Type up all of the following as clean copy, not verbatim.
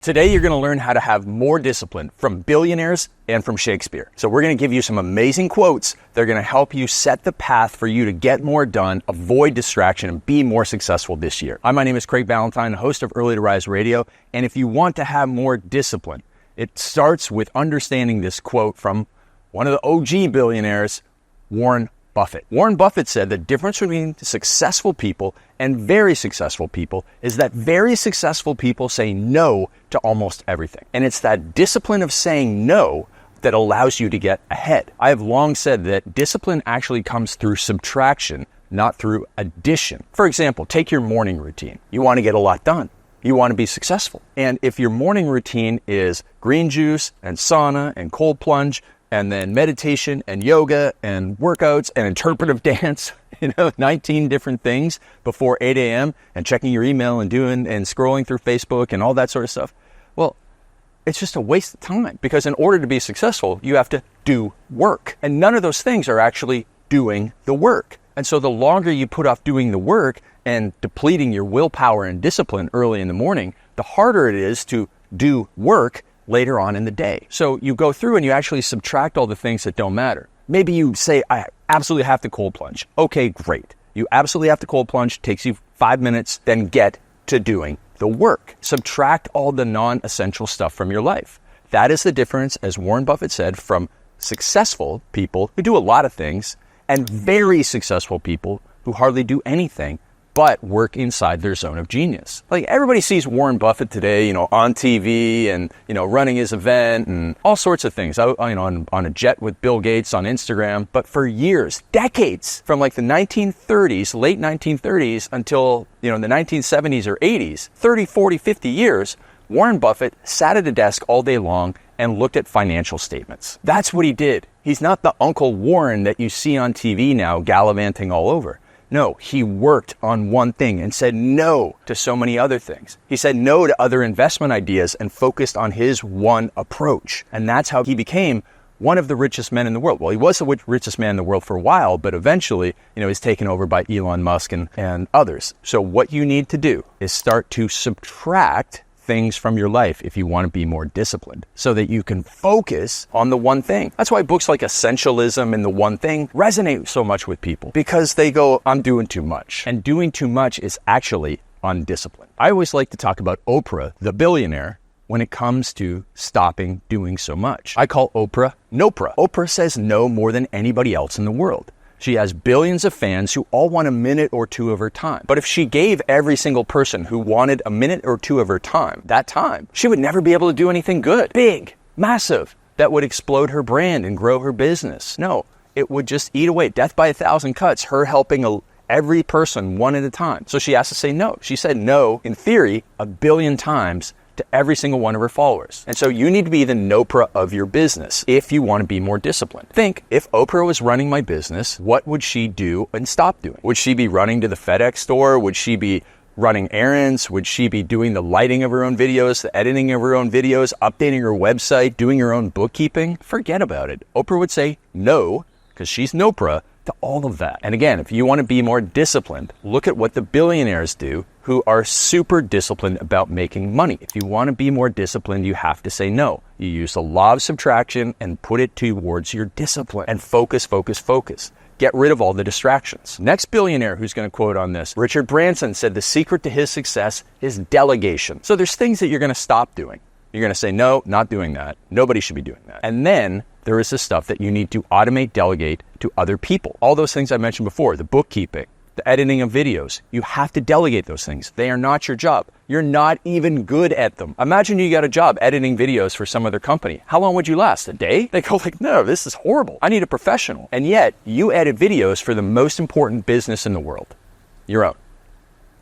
Today, you're going to learn how to have more discipline from billionaires and from Shakespeare. So we're going to give you some amazing quotes that are going to help you set the path for you to get more done, avoid distraction, and be more successful this year. My name is Craig Ballantyne, host of Early to Rise Radio. And if you want to have more discipline, it starts with understanding this quote from one of the OG billionaires, Warren Buffett. Warren Buffett said the difference between successful people and very successful people is that very successful people say no to almost everything. And it's that discipline of saying no that allows you to get ahead. I have long said that discipline actually comes through subtraction, not through addition. For example, take your morning routine. You want to get a lot done. You want to be successful. And if your morning routine is green juice and sauna and cold plunge, and then meditation and yoga and workouts and interpretive dance, 19 different things before 8 a.m. and checking your email and scrolling through Facebook and all that sort of stuff. Well, it's just a waste of time because in order to be successful, you have to do work. And none of those things are actually doing the work. And so the longer you put off doing the work and depleting your willpower and discipline early in the morning, the harder it is to do work later on in the day. So you go through and you actually subtract all the things that don't matter. Maybe you say, I absolutely have to cold plunge. Okay, great. You absolutely have to cold plunge. Takes you 5 minutes, then get to doing the work. Subtract all the non-essential stuff from your life. That is the difference, as Warren Buffett said, from successful people who do a lot of things and very successful people who hardly do anything but work inside their zone of genius. Like everybody sees Warren Buffett today, on TV and, running his event and all sorts of things, on a jet with Bill Gates on Instagram. But for years, decades, from like the 1930s, late 1930s until, the 1970s or 80s, 30, 40, 50 years, Warren Buffett sat at a desk all day long and looked at financial statements. That's what he did. He's not the Uncle Warren that you see on TV now gallivanting all over. No, he worked on one thing and said no to so many other things. He said no to other investment ideas and focused on his one approach. And that's how he became one of the richest men in the world. Well, he was the richest man in the world for a while, but eventually, he's taken over by Elon Musk and others. So what you need to do is start to subtract things from your life if you want to be more disciplined so that you can focus on the one thing. That's why books like Essentialism and The One Thing resonate so much with people because they go, I'm doing too much. And doing too much is actually undisciplined. I always like to talk about Oprah, the billionaire, when it comes to stopping doing so much. I call Oprah Nopra. Oprah says no more than anybody else in the world. She has billions of fans who all want a minute or two of her time. But if she gave every single person who wanted a minute or two of her time, that time, she would never be able to do anything good, big, massive, that would explode her brand and grow her business. No, it would just eat away, death by 1,000 cuts, her helping every person one at a time. So she has to say no. She said no, in theory, 1 billion times to every single one of her followers. And so you need to be the Nopra of your business if you want to be more disciplined. Think, if Oprah was running my business, what would she do and stop doing? Would she be running to the FedEx store? Would she be running errands? Would she be doing the lighting of her own videos, the editing of her own videos, updating her website, doing her own bookkeeping? Forget about it. Oprah would say no, because she's Nopra, to all of that. And again, if you want to be more disciplined, look at what the billionaires do who are super disciplined about making money. If you want to be more disciplined, you have to say no. You use the law of subtraction and put it towards your discipline and focus, focus, focus. Get rid of all the distractions. Next billionaire who's going to quote on this, Richard Branson, said the secret to his success is delegation. So there's things that you're going to stop doing. You're going to say, no, not doing that. Nobody should be doing that. And then there is the stuff that you need to automate, delegate to other people. All those things I mentioned before, the bookkeeping, the editing of videos, you have to delegate those things. They are not your job. You're not even good at them. Imagine you got a job editing videos for some other company. How long would you last? A day? They go like, no, this is horrible. I need a professional. And yet you edit videos for the most important business in the world, your own.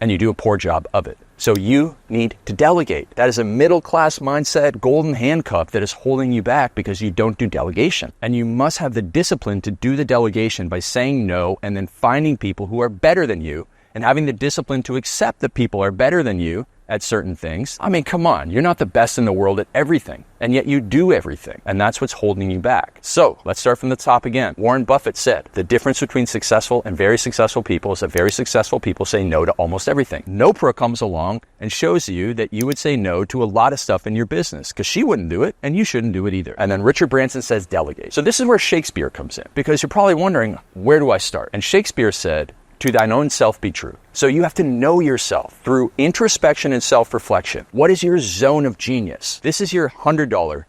And you do a poor job of it. So you need to delegate. That is a middle-class mindset, golden handcuff that is holding you back because you don't do delegation. And you must have the discipline to do the delegation by saying no and then finding people who are better than you and having the discipline to accept that people are better than you at certain things. I mean, come on, you're not the best in the world at everything, and yet you do everything, and that's what's holding you back. So let's start from the top again. Warren Buffett said, the difference between successful and very successful people is that very successful people say no to almost everything. Oprah comes along and shows you that you would say no to a lot of stuff in your business because she wouldn't do it, and you shouldn't do it either. And then Richard Branson says delegate. So this is where Shakespeare comes in, because you're probably wondering, where do I start? And Shakespeare said, to thine own self be true. So you have to know yourself through introspection and self-reflection. What is your zone of genius? This is your $100, $1,000,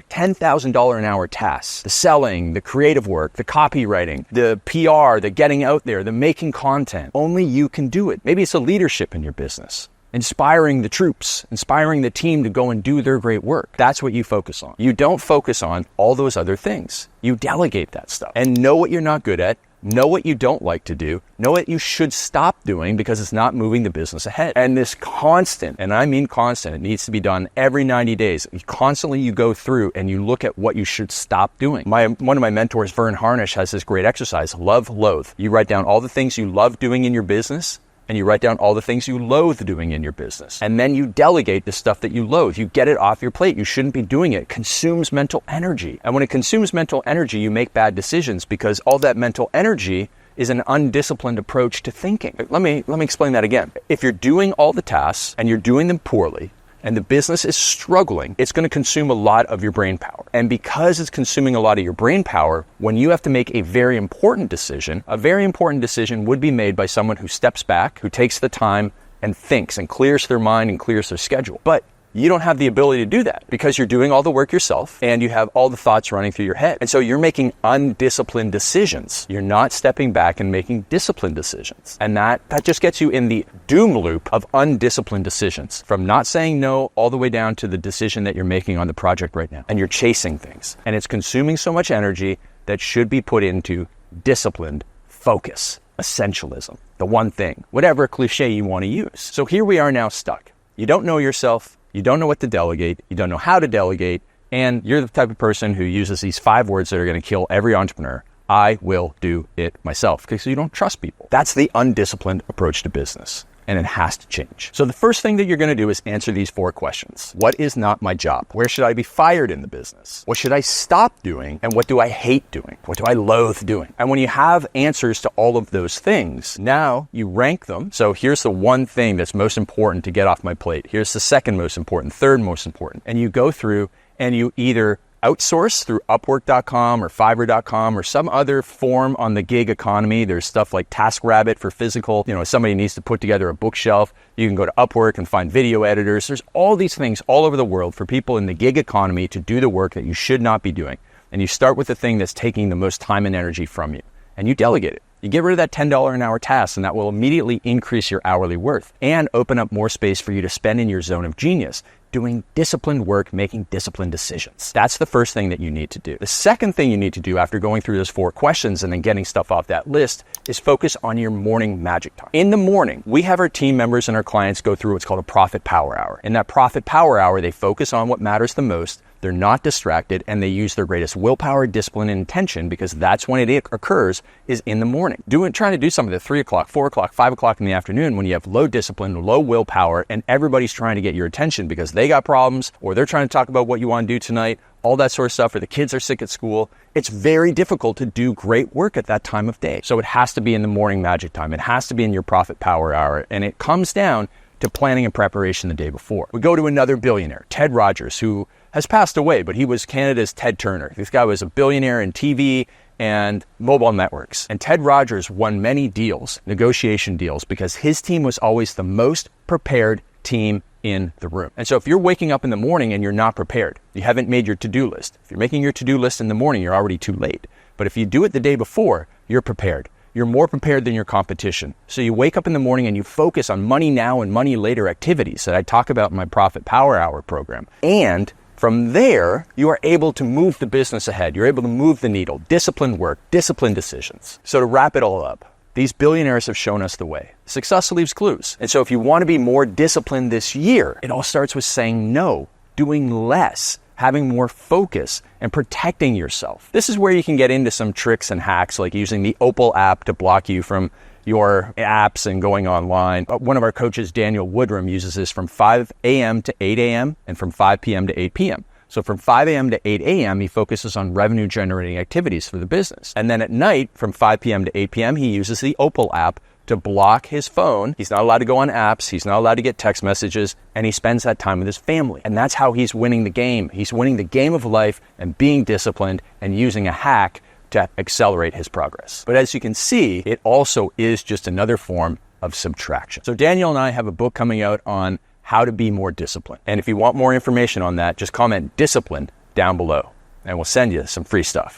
$10,000 an hour tasks. The selling, the creative work, the copywriting, the PR, the getting out there, the making content. Only you can do it. Maybe it's a leadership in your business. Inspiring the troops, inspiring the team to go and do their great work. That's what you focus on. You don't focus on all those other things. You delegate that stuff and know what you're not good at. Know what you don't like to do. Know what you should stop doing because it's not moving the business ahead. And this constant, and I mean constant, it needs to be done every 90 days. Constantly you go through and you look at what you should stop doing. One of my mentors, Vern Harnish, has this great exercise, love, loathe. You write down all the things you love doing in your business, and you write down all the things you loathe doing in your business. And then you delegate the stuff that you loathe. You get it off your plate. You shouldn't be doing it. It consumes mental energy. And when it consumes mental energy, you make bad decisions because all that mental energy is an undisciplined approach to thinking. Let me explain that again. If you're doing all the tasks and you're doing them poorly, and the business is struggling, it's going to consume a lot of your brain power. And because it's consuming a lot of your brain power, when you have to make a very important decision would be made by someone who steps back, who takes the time and thinks and clears their mind and clears their schedule. But you don't have the ability to do that because you're doing all the work yourself and you have all the thoughts running through your head. And so you're making undisciplined decisions. You're not stepping back and making disciplined decisions. And that just gets you in the doom loop of undisciplined decisions, from not saying no all the way down to the decision that you're making on the project right now. And you're chasing things. And it's consuming so much energy that should be put into disciplined focus, essentialism, the one thing, whatever cliche you want to use. So here we are now stuck. You don't know yourself. You don't know what to delegate, you don't know how to delegate, and you're the type of person who uses these 5 words that are going to kill every entrepreneur. I will do it myself, because you don't trust people. That's the undisciplined approach to business, and it has to change. So the first thing that you're going to do is answer these 4 questions. What is not my job? Where should I be fired in the business? What should I stop doing? And what do I hate doing? What do I loathe doing? And when you have answers to all of those things, now you rank them. So here's the one thing that's most important to get off my plate. Here's the second most important, third most important. And you go through and you either outsource through Upwork.com or Fiverr.com or some other form on the gig economy. There's stuff like TaskRabbit for physical. If somebody needs to put together a bookshelf, you can go to Upwork and find video editors. There's all these things all over the world for people in the gig economy to do the work that you should not be doing. And you start with the thing that's taking the most time and energy from you, and you delegate it. You get rid of that $10 an hour task, and that will immediately increase your hourly worth and open up more space for you to spend in your zone of genius, doing disciplined work, making disciplined decisions. That's the first thing that you need to do. The second thing you need to do after going through those 4 questions and then getting stuff off that list is focus on your morning magic time. In the morning, we have our team members and our clients go through what's called a profit power hour. In that profit power hour, they focus on what matters the most. They're not distracted, and they use their greatest willpower, discipline, and intention, because that's when it occurs, is in the morning. Trying to do something at 3 o'clock, 4 o'clock, 5 o'clock in the afternoon when you have low discipline, low willpower, and everybody's trying to get your attention because they got problems, or they're trying to talk about what you want to do tonight, all that sort of stuff, or the kids are sick at school. It's very difficult to do great work at that time of day. So it has to be in the morning magic time. It has to be in your profit power hour, and it comes down to planning and preparation the day before. We go to another billionaire, Ted Rogers, who has passed away, but he was Canada's Ted Turner. This guy was a billionaire in TV and mobile networks. And Ted Rogers won many deals, negotiation deals, because his team was always the most prepared team in the room. And so if you're waking up in the morning and you're not prepared, you haven't made your to-do list. If you're making your to-do list in the morning, you're already too late. But if you do it the day before, you're prepared. You're more prepared than your competition. So you wake up in the morning and you focus on money now and money later activities that I talk about in my Profit Power Hour program. And from there, you are able to move the business ahead. You're able to move the needle, disciplined work, disciplined decisions. So to wrap it all up, these billionaires have shown us the way. Success leaves clues. And so if you want to be more disciplined this year, it all starts with saying no, doing less, having more focus, and protecting yourself. This is where you can get into some tricks and hacks, like using the Opal app to block you from your apps and going online. One of our coaches, Daniel Woodrum, uses this from 5 a.m. to 8 a.m. and from 5 p.m. to 8 p.m. So from 5 a.m. to 8 a.m., he focuses on revenue generating activities for the business. And then at night, from 5 p.m. to 8 p.m., he uses the Opal app to block his phone. He's not allowed to go on apps. He's not allowed to get text messages, and he spends that time with his family. And that's how he's winning the game. He's winning the game of life and being disciplined and using a hack to accelerate his progress. But as you can see, it also is just another form of subtraction. So Daniel and I have a book coming out on how to be more disciplined. And if you want more information on that, just comment discipline down below, and we'll send you some free stuff.